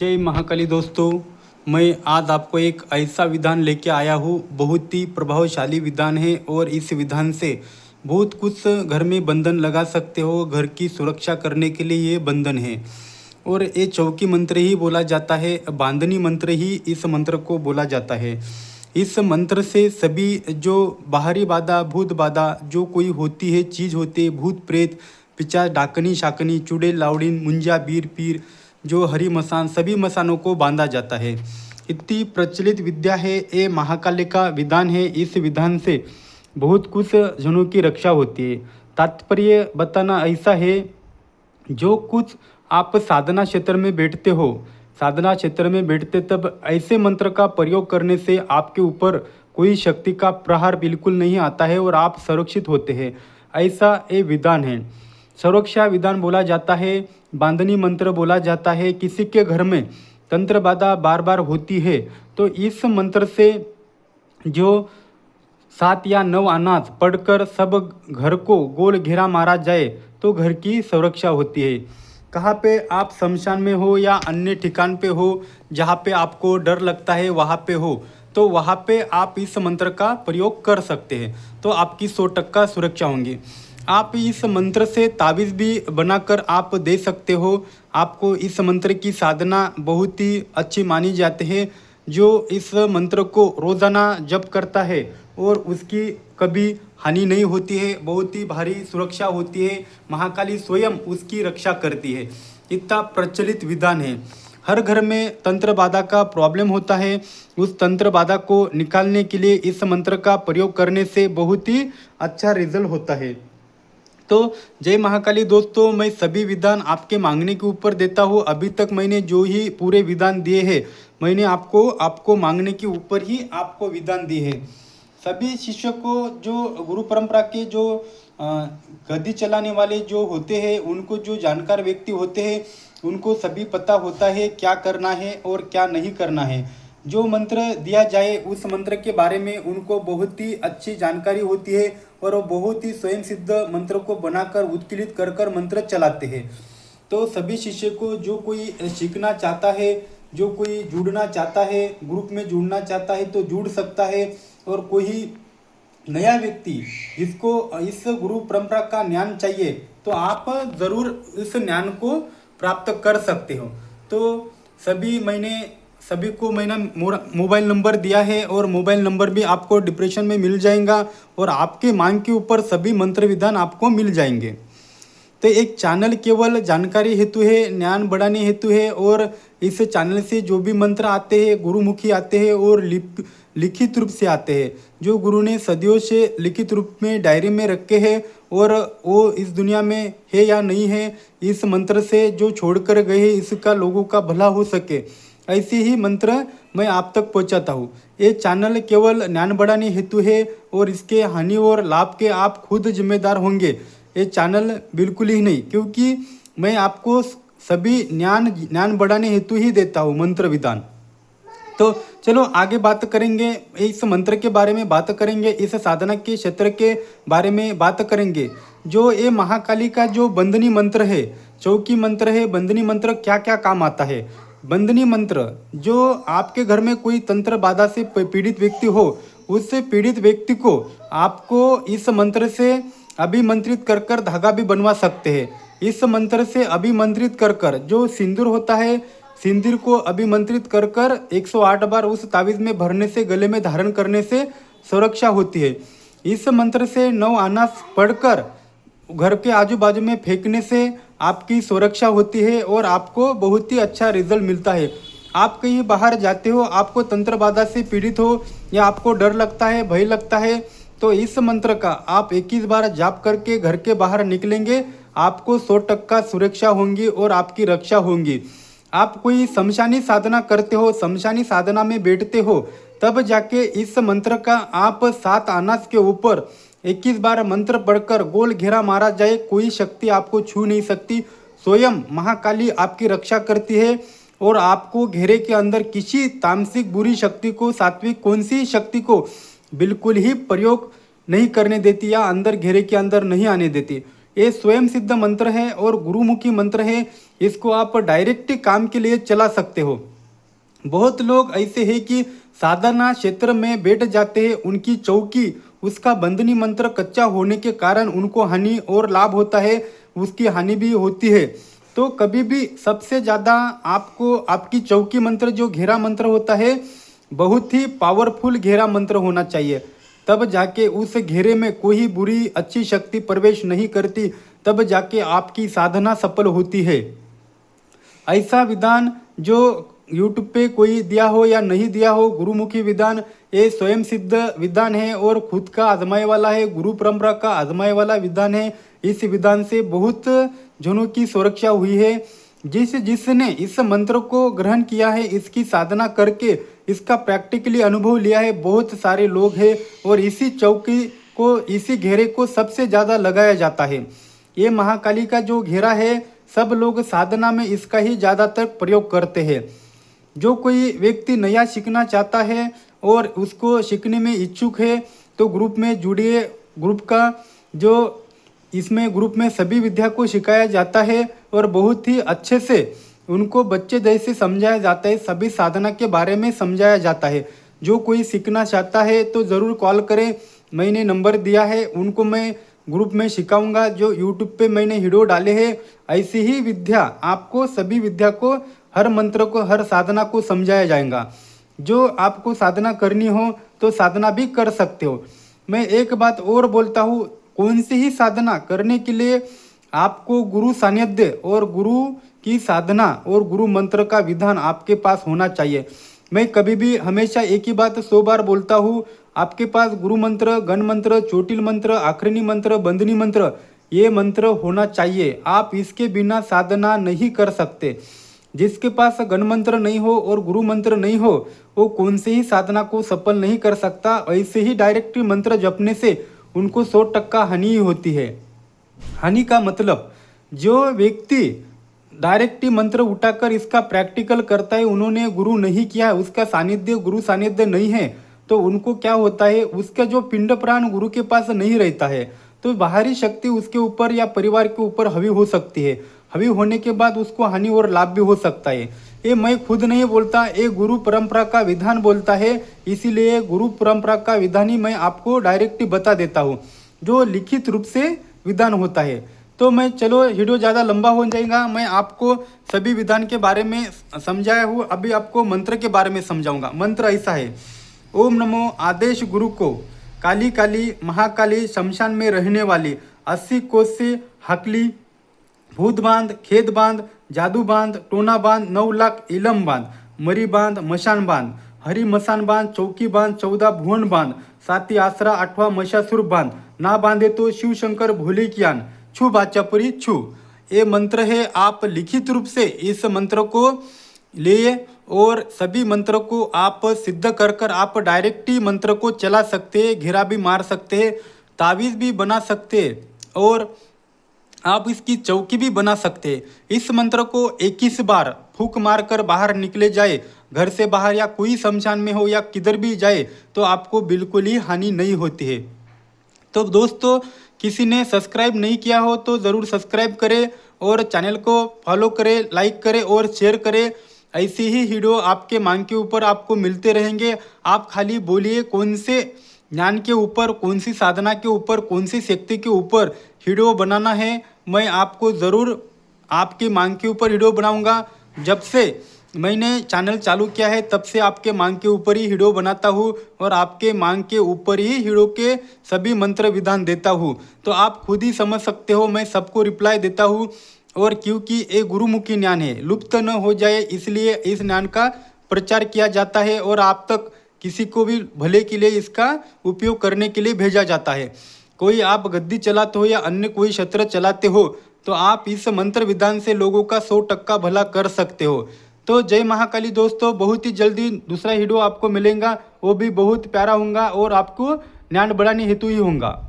जय महाकाली दोस्तों। मैं आज आपको एक ऐसा विधान लेके आया हूँ, बहुत ही प्रभावशाली विधान है और इस विधान से बहुत कुछ घर में बंधन लगा सकते हो। घर की सुरक्षा करने के लिए ये बंधन है और ये चौकी मंत्र ही बोला जाता है, बांधनी मंत्र ही इस मंत्र को बोला जाता है। इस मंत्र से सभी जो बाहरी बाधा, भूत बाधा जो कोई होती है, चीज़ होती है, भूत प्रेत, पिचाच, डाकनी शाकनी, चुड़ैल लावड़ीन, मुंजा, बीर पीर, जो हरी मसान, सभी मसानों को बांधा जाता है। इतनी प्रचलित विद्या है, ये महाकाली का विधान है। इस विधान से बहुत कुछ जनों की रक्षा होती है। तात्पर्य बताना ऐसा है, जो कुछ आप साधना क्षेत्र में बैठते हो, साधना क्षेत्र में बैठते तब ऐसे मंत्र का प्रयोग करने से आपके ऊपर कोई शक्ति का प्रहार बिल्कुल नहीं आता है और आप सुरक्षित होते हैं। ऐसा ये विधान है। सुरक्षा विधान बोला जाता है, बांधनी मंत्र बोला जाता है। किसी के घर में तंत्र बाधा बार बार होती है तो इस मंत्र से जो 7 या 9 अनाज पढ़कर सब घर को गोल घेरा मारा जाए तो घर की सुरक्षा होती है। कहाँ पे आप शमशान में हो या अन्य ठिकान पे हो, जहाँ पे आपको डर लगता है वहाँ पे हो, तो वहाँ पे आप इस मंत्र का प्रयोग कर सकते हैं, तो आपकी 100% सुरक्षा होंगी। आप इस मंत्र से ताबीज़ भी बनाकर आप दे सकते हो। आपको इस मंत्र की साधना बहुत ही अच्छी मानी जाती है। जो इस मंत्र को रोज़ाना जप करता है और उसकी कभी हानि नहीं होती है, बहुत ही भारी सुरक्षा होती है। महाकाली स्वयं उसकी रक्षा करती है। इतना प्रचलित विधान है। हर घर में तंत्र बाधा का प्रॉब्लम होता है, उस तंत्र बाधा को निकालने के लिए इस मंत्र का प्रयोग करने से बहुत ही अच्छा रिजल्ट होता है। तो जय महाकाली दोस्तों, मैं सभी विधान आपके मांगने के ऊपर देता हूँ। अभी तक मैंने जो ही पूरे विधान दिए हैं, मैंने आपको मांगने के ऊपर ही आपको विधान दिए हैं। सभी शिष्य को, जो गुरु परंपरा के जो गद्दी चलाने वाले जो होते हैं, उनको जो जानकार व्यक्ति होते हैं, उनको सभी पता होता है क्या करना है और क्या नहीं करना है। जो मंत्र दिया जाए उस मंत्र के बारे में उनको बहुत ही अच्छी जानकारी होती है और वो बहुत ही स्वयं सिद्ध मंत्र को बनाकर उत्कीर्णित कर कर मंत्र चलाते हैं। तो सभी शिष्य को, जो कोई सीखना चाहता है, जो कोई जुड़ना चाहता है, ग्रुप में जुड़ना चाहता है तो जुड़ सकता है। और कोई नया व्यक्ति जिसको इस गुरु परंपरा का ज्ञान चाहिए तो आप ज़रूर इस ज्ञान को प्राप्त कर सकते हो। तो सभी को मैंने मोबाइल नंबर दिया है और मोबाइल नंबर भी आपको डिस्क्रिप्शन में मिल जाएगा और आपके मांग के ऊपर सभी मंत्र विधान आपको मिल जाएंगे। तो एक चैनल केवल जानकारी हेतु है, ज्ञान बढ़ाने हेतु है और इस चैनल से जो भी मंत्र आते हैं गुरुमुखी आते हैं और लिखित रूप से आते हैं, जो गुरु ने सदियों से लिखित रूप में डायरी में रखे हैं और वो इस दुनिया में है या नहीं है, इस मंत्र से जो छोड़ कर गए हैं इसका लोगों का भला हो सके, ऐसे ही मंत्र मैं आप तक पहुंचाता हूँ। ये चैनल केवल ज्ञान बढ़ाने हेतु है और इसके हानि और लाभ के आप खुद जिम्मेदार होंगे। ये चैनल बिल्कुल ही नहीं, क्योंकि मैं आपको सभी ज्ञान बढ़ाने हेतु ही देता हूँ मंत्र विधान। तो चलो आगे बात करेंगे, इस मंत्र के बारे में बात करेंगे, इस साधना के क्षेत्र के बारे में बात करेंगे। जो ये महाकाली का जो बंधनी मंत्र है, चौकी मंत्र है, बंधनी मंत्र क्या क्या काम आता है। बंधनी मंत्र, जो आपके घर में कोई तंत्र बाधा से पीड़ित व्यक्ति हो, उससे पीड़ित व्यक्ति को आपको इस मंत्र से अभिमंत्रित कर कर धागा भी बनवा सकते हैं। इस मंत्र से अभिमंत्रित कर कर जो सिंदूर होता है, सिंदूर को अभिमंत्रित कर कर 108 बार उस तावीज़ में भरने से, गले में धारण करने से सुरक्षा होती है। इस मंत्र से 9 अनाज पढ़कर घर के आजू बाजू में फेंकने से आपकी सुरक्षा होती है और आपको बहुत ही अच्छा रिजल्ट मिलता है। आप कहीं बाहर जाते हो, आपको तंत्र बाधा से पीड़ित हो या आपको डर लगता है, भय लगता है, तो इस मंत्र का आप 21 बार जाप करके घर के बाहर निकलेंगे, आपको 100% सुरक्षा होंगी और आपकी रक्षा होंगी। आप कोई शमशानी साधना करते हो, शमशानी साधना में बैठते हो, तब जाके इस मंत्र का आप 7 अनाज के ऊपर 21 बार मंत्र पढ़कर गोल घेरा मारा जाए, कोई शक्ति आपको छू नहीं सकती। स्वयं महाकाली आपकी रक्षा करती है और आपको घेरे के अंदर किसी तामसिक बुरी शक्ति को, सात्विक कौन सी शक्ति को बिल्कुल ही प्रयोग नहीं करने देती या अंदर घेरे के अंदर नहीं आने देती। ये स्वयं सिद्ध मंत्र है और गुरुमुखी मंत्र है। इसको आप डायरेक्ट काम के लिए चला सकते हो। बहुत लोग ऐसे हैं कि साधना क्षेत्र में बैठ जाते हैं, उनकी चौकी उसका बंधनी मंत्र कच्चा होने के कारण उनको हानि और लाभ होता है, उसकी हानि भी होती है। तो कभी भी सबसे ज़्यादा आपको आपकी चौकी मंत्र जो घेरा मंत्र होता है, बहुत ही पावरफुल घेरा मंत्र होना चाहिए। तब जाके उस घेरे में कोई बुरी अच्छी शक्ति प्रवेश नहीं करती, तब जाके आपकी साधना सफल होती है। ऐसा विधान जो यूट्यूब पे कोई दिया हो या नहीं दिया हो, गुरुमुखी विधान ये स्वयं सिद्ध विधान है और खुद का आजमाए वाला है, गुरु परंपरा का आजमाए वाला विधान है। इस विधान से बहुत जनों की सुरक्षा हुई है। जिसने इस मंत्र को ग्रहण किया है, इसकी साधना करके इसका प्रैक्टिकली अनुभव लिया है, बहुत सारे लोग हैं। और इसी चौकी को, इसी घेरे को सबसे ज़्यादा लगाया जाता है। ये महाकाली का जो घेरा है, सब लोग साधना में इसका ही ज़्यादातर प्रयोग करते हैं। जो कोई व्यक्ति नया सीखना चाहता है और उसको सीखने में इच्छुक है तो ग्रुप में जुड़िए। ग्रुप का जो इसमें ग्रुप में सभी विद्या को सिखाया जाता है और बहुत ही अच्छे से उनको बच्चे जैसे समझाया जाता है, सभी साधना के बारे में समझाया जाता है। जो कोई सीखना चाहता है तो ज़रूर कॉल करें, मैंने नंबर दिया है, उनको मैं ग्रुप में सिखाऊंगा। जो यूट्यूब पे मैंने वीडियो डाले हैं, ऐसी ही विद्या आपको, सभी विद्या को, हर मंत्र को, हर साधना को समझाया जाएगा। जो आपको साधना करनी हो तो साधना भी कर सकते हो। मैं एक बात और बोलता हूँ, कौन सी ही साधना करने के लिए आपको गुरु सानिध्य और गुरु की साधना और गुरु मंत्र का विधान आपके पास होना चाहिए। मैं कभी भी हमेशा एक ही बात 100 बार बोलता हूँ, आपके पास गुरु मंत्र, गण मंत्र, चोटिल मंत्र, आखिरी मंत्र, बंधनी मंत्र, ये मंत्र होना चाहिए। आप इसके बिना साधना नहीं कर सकते। जिसके पास गण मंत्र नहीं हो और गुरु मंत्र नहीं हो, वो कौन से ही साधना को सफल नहीं कर सकता। ऐसे ही डायरेक्ट मंत्र जपने से उनको 100% हानि होती है। हानि का मतलब, जो व्यक्ति डायरेक्ट मंत्र उठाकर इसका प्रैक्टिकल करता है, उन्होंने गुरु नहीं किया है, उसका सानिध्य, गुरु सानिध्य नहीं है, तो उनको क्या होता है, उसका जो पिंड प्राण गुरु के पास नहीं रहता है, तो बाहरी शक्ति उसके ऊपर या परिवार के ऊपर हावी हो सकती है। हावी होने के बाद उसको हानि और लाभ भी हो सकता है। ये मैं खुद नहीं बोलता, ये गुरु परंपरा का विधान बोलता है। इसीलिए गुरु परंपरा का विधान ही मैं आपको डायरेक्ट बता देता हूँ, जो लिखित रूप से विधान होता है। तो मैं, चलो वीडियो ज़्यादा लंबा हो जाएगा, मैं आपको सभी विधान के बारे में समझाया हूँ। अभी आपको मंत्र के बारे में समझाऊंगा। मंत्र ऐसा है, ओम नमो आदेश गुरु को, काली काली महाकाली शमशान में रहने वाली, 80 कोस से हकली, भूत बांध, खेत बांध, जादू बांध, टोना बांध, 9 लाख इलम बांध, मरी बांध, मशान बांध, हरी मसान बांध, चौकी बांध, 14 भुवन बांध, 7 आसरा, 8वां महिषासुर बांध, ना बांधे तो शिव शंकर भोले कियान, छू बाचापुरी छू। ये मंत्र है। आप लिखित रूप से इस मंत्र को लिए और सभी मंत्र को आप सिद्ध कर आप डायरेक्ट ही मंत्र को चला सकते हैं, घेरा भी मार सकते हैं, तावीज़ भी बना सकते हैं और आप इसकी चौकी भी बना सकते हैं। इस मंत्र को 21 बार फूंक मारकर बाहर निकले जाए, घर से बाहर या कोई शमशान में हो या किधर भी जाए, तो आपको बिल्कुल ही हानि नहीं होती है। तो दोस्तों, किसी ने सब्सक्राइब नहीं किया हो तो ज़रूर सब्सक्राइब करें और चैनल को फॉलो करें, लाइक करें और शेयर करें। ऐसी ही वीडियो आपके मांग के ऊपर आपको मिलते रहेंगे। आप खाली बोलिए कौन से ज्ञान के ऊपर, कौन सी साधना के ऊपर, कौन सी शक्ति के ऊपर वीडियो बनाना है, मैं आपको ज़रूर आपकी मांग के ऊपर वीडियो बनाऊंगा। जब से मैंने चैनल चालू किया है तब से आपके मांग के ऊपर ही वीडियो बनाता हूँ और आपके मांग के ऊपर ही वीडियो के सभी मंत्र विधान देता हूँ। तो आप खुद ही समझ सकते हो, मैं सबको रिप्लाई देता हूँ। और क्योंकि ये गुरुमुखी ज्ञान है, लुप्त न हो जाए, इसलिए इस ज्ञान का प्रचार किया जाता है और आप तक किसी को भी भले के लिए इसका उपयोग करने के लिए भेजा जाता है। कोई आप गद्दी चलाते हो या अन्य कोई क्षेत्र चलाते हो तो आप इस मंत्र विधान से लोगों का 100% भला कर सकते हो। तो जय महाकाली दोस्तों, बहुत ही जल्दी दूसरा वीडियो आपको मिलेगा, वो भी बहुत प्यारा होगा और आपको ज्ञान बढ़ाने हेतु ही होगा।